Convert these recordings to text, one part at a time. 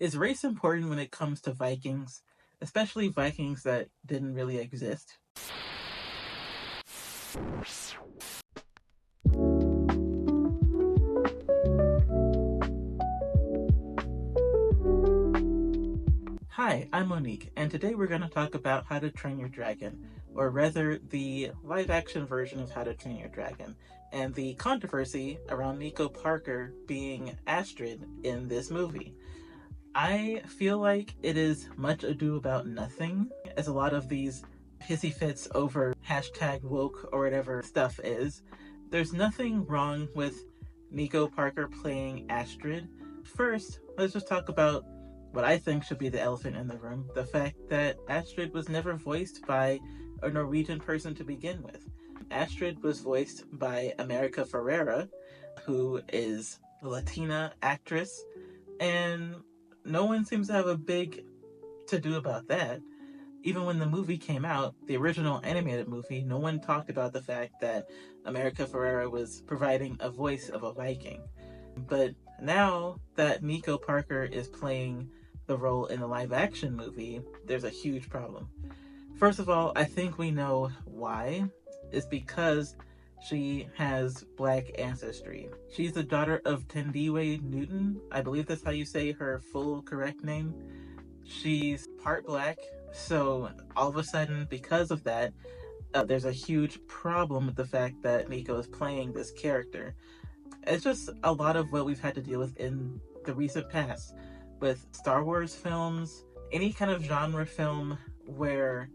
Is race important when it comes to Vikings, especially Vikings that didn't really exist? Hi, I'm Monique, and today we're going to talk about How to Train Your Dragon, or rather the live-action version of How to Train Your Dragon, and the controversy around Nico Parker being Astrid in this movie. I feel like it is much ado about nothing, as a lot of these hissy fits over hashtag woke or whatever stuff is. There's nothing wrong with Nico Parker playing Astrid. First, let's just talk about what I think should be the elephant in the room, the fact that Astrid was never voiced by a Norwegian person to begin with. Astrid was voiced by America Ferrera, who is a Latina actress, and no one seems to have a big to do about that. Even when the movie came out, the original animated movie, no one talked about the fact that America Ferrera was providing a voice of a Viking. But now that Nico Parker is playing the role in the live action movie, there's a huge problem. First of all, I think we know why. It's because she has black ancestry. She's the daughter of Tendiwe Newton. I believe that's how you say her full correct name. She's part black, so all of a sudden, because of that, there's a huge problem with the fact that Nico is playing this character. It's just a lot of what we've had to deal with in the recent past with Star Wars films, any kind of genre film where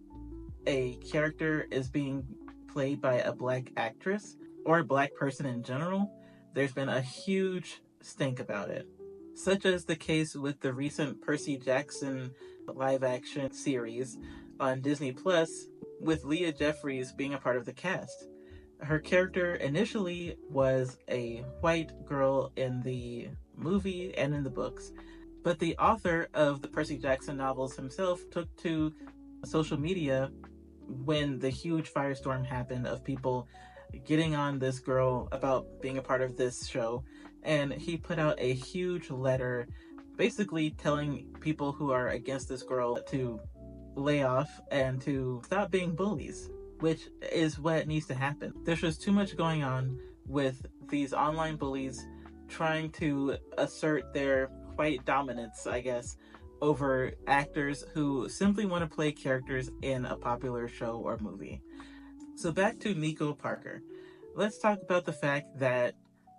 a character is being played by a black actress or a black person in general. There's been a huge stink about it, such as the case with the recent Percy Jackson live action series on Disney Plus, with Leah Jeffries being a part of the cast. Her character initially was a white girl in the movie and in the books, but the author of the Percy Jackson novels himself took to social media when the huge firestorm happened of people getting on this girl about being a part of this show, and he put out a huge letter basically telling people who are against this girl to lay off and to stop being bullies, which is what needs to happen. There's just too much going on with these online bullies trying to assert their white dominance, I guess, over actors who simply want to play characters in a popular show or movie. So back to Nico Parker. Let's talk about the fact that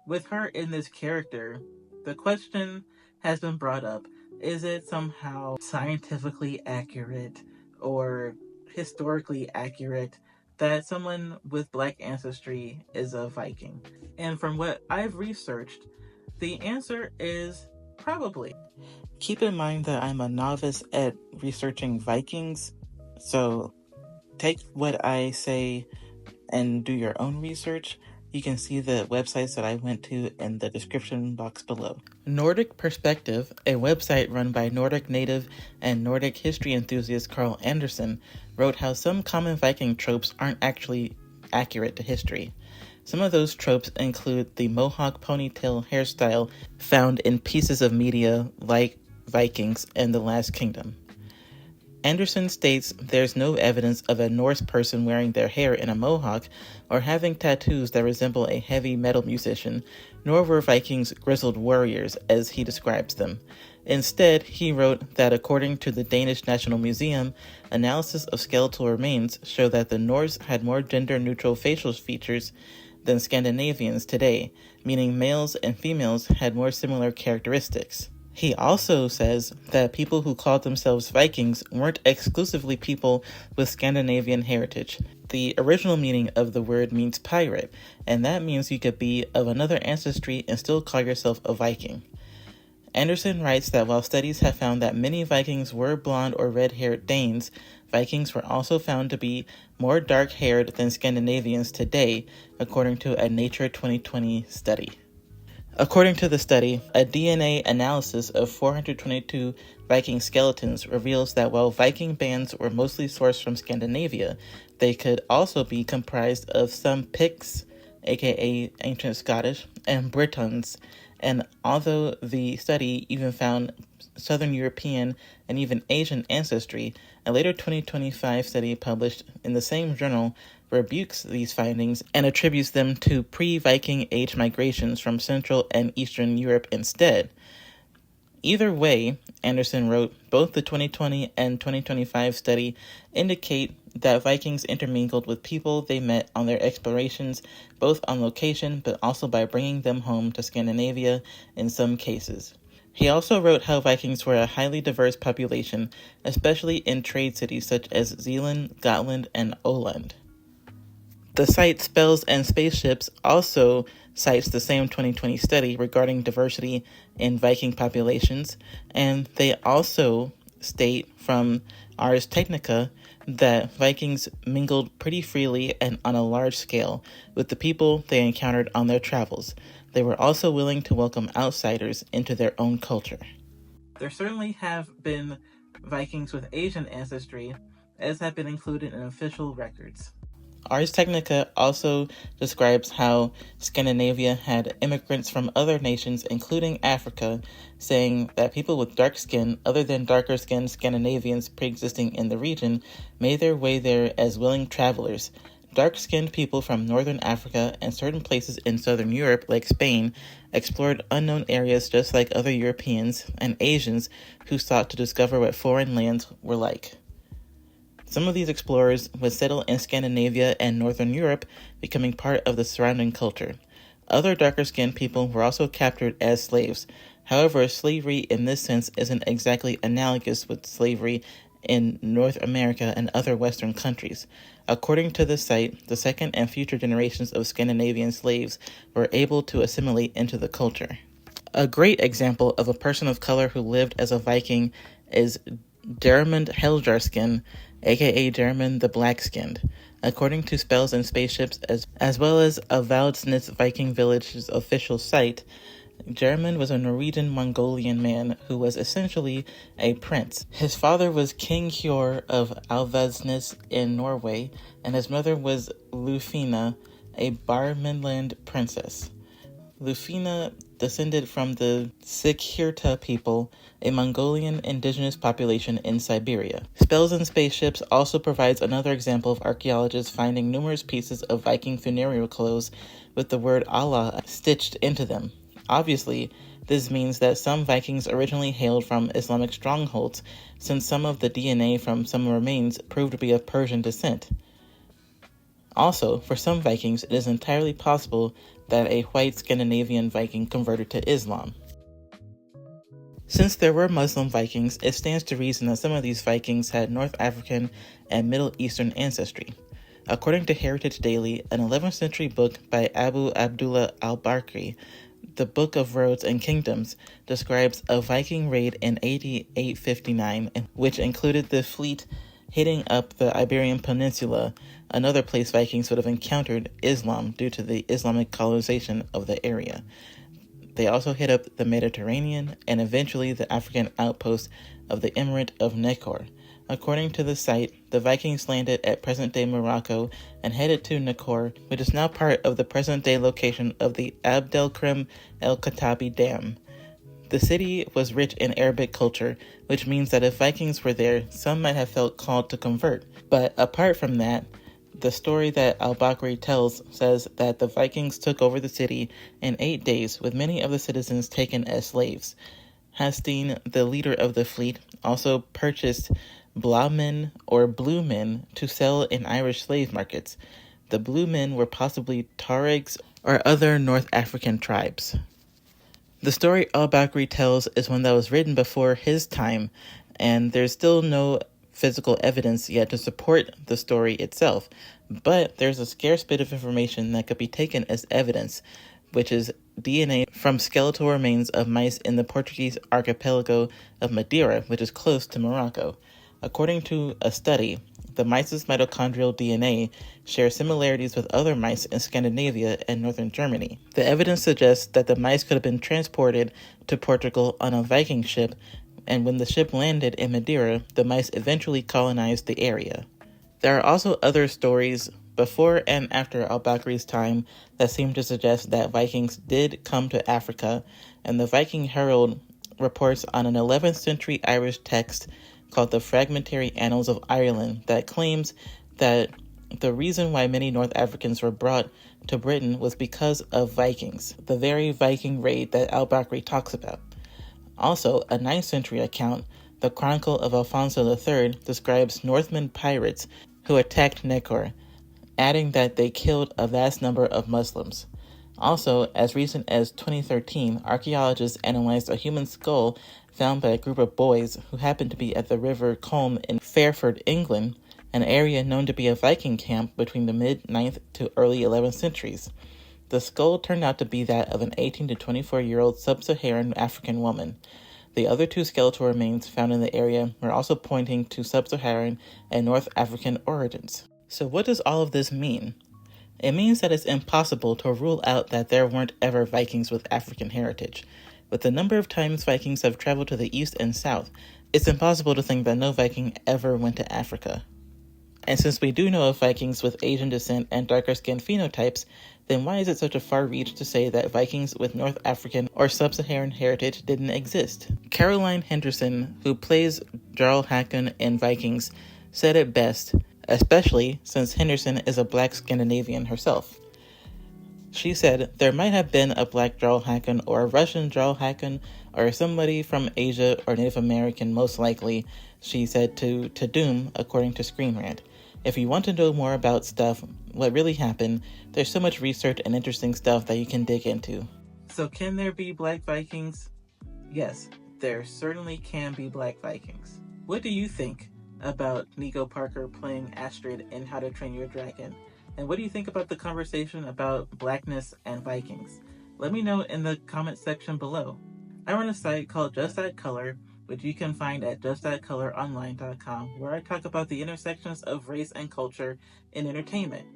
with her in this character, the question has been brought up, is it somehow scientifically accurate or historically accurate that someone with black ancestry is a Viking? And from what I've researched, the answer is probably. Keep in mind that I'm a novice at researching Vikings, so take what I say and do your own research. You can see the websites that I went to in the description box below. Nordic Perspective, a website run by Nordic native and Nordic history enthusiast Carl Anderson, wrote how some common Viking tropes aren't actually accurate to history. Some of those tropes include the mohawk ponytail hairstyle found in pieces of media like Vikings and The Last Kingdom. Anderson states there's no evidence of a Norse person wearing their hair in a mohawk or having tattoos that resemble a heavy metal musician, nor were Vikings grizzled warriors as he describes them. Instead, he wrote that according to the Danish National Museum, analysis of skeletal remains show that the Norse had more gender-neutral facial features than Scandinavians today, meaning males and females had more similar characteristics. He also says that people who called themselves Vikings weren't exclusively people with Scandinavian heritage. The original meaning of the word means pirate, and that means you could be of another ancestry and still call yourself a Viking. Anderson writes that while studies have found that many Vikings were blonde or red-haired Danes, Vikings were also found to be more dark-haired than Scandinavians today, according to a Nature 2020 study. According to the study, a DNA analysis of 422 Viking skeletons reveals that while Viking bands were mostly sourced from Scandinavia, they could also be comprised of some Picts, aka ancient Scottish, and Britons, And although the study even found Southern European and even Asian ancestry, a later 2025 study published in the same journal rebukes these findings and attributes them to pre-Viking age migrations from Central and Eastern Europe instead. Either way, Anderson wrote, both the 2020 and 2025 study indicate that Vikings intermingled with people they met on their explorations, both on location but also by bringing them home to Scandinavia in some cases. He also wrote how Vikings were a highly diverse population, especially in trade cities such as Zealand, Gotland, and Åland. The site Spells and Spaceships also cites the same 2020 study regarding diversity in Viking populations, and they also state from Ars Technica that Vikings mingled pretty freely and on a large scale with the people they encountered on their travels. They were also willing to welcome outsiders into their own culture. There certainly have been Vikings with Asian ancestry, as have been included in official records. Ars Technica also describes how Scandinavia had immigrants from other nations, including Africa, saying that people with dark skin, other than darker-skinned Scandinavians pre-existing in the region, made their way there as willing travelers. Dark-skinned people from northern Africa and certain places in southern Europe, like Spain, explored unknown areas just like other Europeans and Asians who sought to discover what foreign lands were like. Some of these explorers would settle in Scandinavia and Northern Europe, becoming part of the surrounding culture. Other darker-skinned people were also captured as slaves. However, slavery in this sense isn't exactly analogous with slavery in North America and other Western countries. According to the site, the second and future generations of Scandinavian slaves were able to assimilate into the culture. A great example of a person of color who lived as a Viking is Jermund Heljarsson, aka Jermund the Black-Skinned. According to Spells and Spaceships, as well as a Valdsnitz Viking village's official site, Jermund was a Norwegian Mongolian man who was essentially a prince. His father was King Hjor of Alvaldsness in Norway, and his mother was Lufina, a Barmenland princess. Lufina descended from the Sikhirta people, a Mongolian indigenous population in Siberia. Spells and Spaceships also provides another example of archaeologists finding numerous pieces of Viking funereal clothes with the word Allah stitched into them. Obviously, this means that some Vikings originally hailed from Islamic strongholds, since some of the DNA from some remains proved to be of Persian descent. Also, for some Vikings, it is entirely possible that a white Scandinavian Viking converted to Islam. Since there were Muslim Vikings, it stands to reason that some of these Vikings had North African and Middle Eastern ancestry. According to Heritage Daily, an 11th century book by Abu Abdullah al-Bakri, the Book of Roads and Kingdoms, describes a Viking raid in AD 859, which included the fleet hitting up the Iberian Peninsula, another place Vikings would have encountered Islam due to the Islamic colonization of the area. They also hit up the Mediterranean and eventually the African outpost of the Emirate of Nekor. According to the site, the Vikings landed at present-day Morocco and headed to Nekor, which is now part of the present-day location of the Abdelkrim el-Khattabi Dam. The city was rich in Arabic culture, which means that if Vikings were there, some might have felt called to convert. But apart from that, the story that al-Bakri tells says that the Vikings took over the city in 8 days, with many of the citizens taken as slaves. Hastin, the leader of the fleet, also purchased blaumen or blue men to sell in Irish slave markets. The blue men were possibly Tuaregs or other North African tribes. The story al-Bakri tells is one that was written before his time, and there's still no physical evidence yet to support the story itself, but there's a scarce bit of information that could be taken as evidence, which is DNA from skeletal remains of mice in the Portuguese archipelago of Madeira, which is close to Morocco. According to a study, the mice's mitochondrial DNA share similarities with other mice in Scandinavia and northern Germany. The evidence suggests that the mice could have been transported to Portugal on a Viking ship, and when the ship landed in Madeira, the mice eventually colonized the area. There are also other stories before and after al-Bakri's time that seem to suggest that Vikings did come to Africa, and the Viking Herald reports on an 11th century Irish text called the Fragmentary Annals of Ireland that claims that the reason why many North Africans were brought to Britain was because of Vikings, the very Viking raid that al-Bakri talks about. Also, a 9th century account, the Chronicle of Alfonso III, describes Northman pirates who attacked Nekor, adding that they killed a vast number of Muslims. Also, as recent as 2013, archaeologists analyzed a human skull found by a group of boys who happened to be at the River Colne in Fairford, England, an area known to be a Viking camp between the mid-9th to early 11th centuries. The skull turned out to be that of an 18 to 24-year-old sub-Saharan African woman. The other two skeletal remains found in the area were also pointing to sub-Saharan and North African origins. So what does all of this mean? It means that it's impossible to rule out that there weren't ever Vikings with African heritage. With the number of times Vikings have traveled to the east and south, it's impossible to think that no Viking ever went to Africa. And since we do know of Vikings with Asian descent and darker skin phenotypes, then why is it such a far reach to say that Vikings with North African or sub-Saharan heritage didn't exist? Caroline Henderson, who plays Jarl Hakon in Vikings, said it best, especially since Henderson is a black Scandinavian herself. She said, there might have been a black Jarl Hakon or a Russian Jarl Hakon or somebody from Asia or Native American, most likely, she said to Doom, according to Screen Rant. If you want to know more about stuff, what really happened, there's so much research and interesting stuff that you can dig into. So can there be Black Vikings? Yes, there certainly can be Black Vikings. What do you think about Nico Parker playing Astrid in How to Train Your Dragon? And what do you think about the conversation about blackness and Vikings? Let me know in the comment section below. I run a site called Just That Color, which you can find at justthatcoloronline.com, where I talk about the intersections of race and culture in entertainment.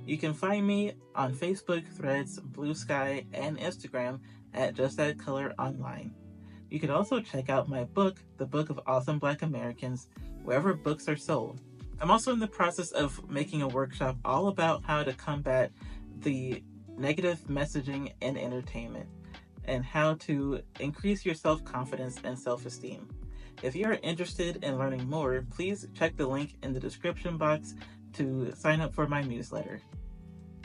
You can find me on Facebook, Threads, Blue Sky, and Instagram at Just That Color Online. You can also check out my book, The Book of Awesome Black Americans, wherever books are sold. I'm also in the process of making a workshop all about how to combat the negative messaging in entertainment and how to increase your self-confidence and self-esteem. If you're interested in learning more, please check the link in the description box to sign up for my newsletter.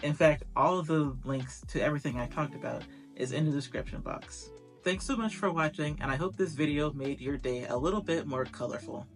In fact, all of the links to everything I talked about is in the description box. Thanks so much for watching, and I hope this video made your day a little bit more colorful.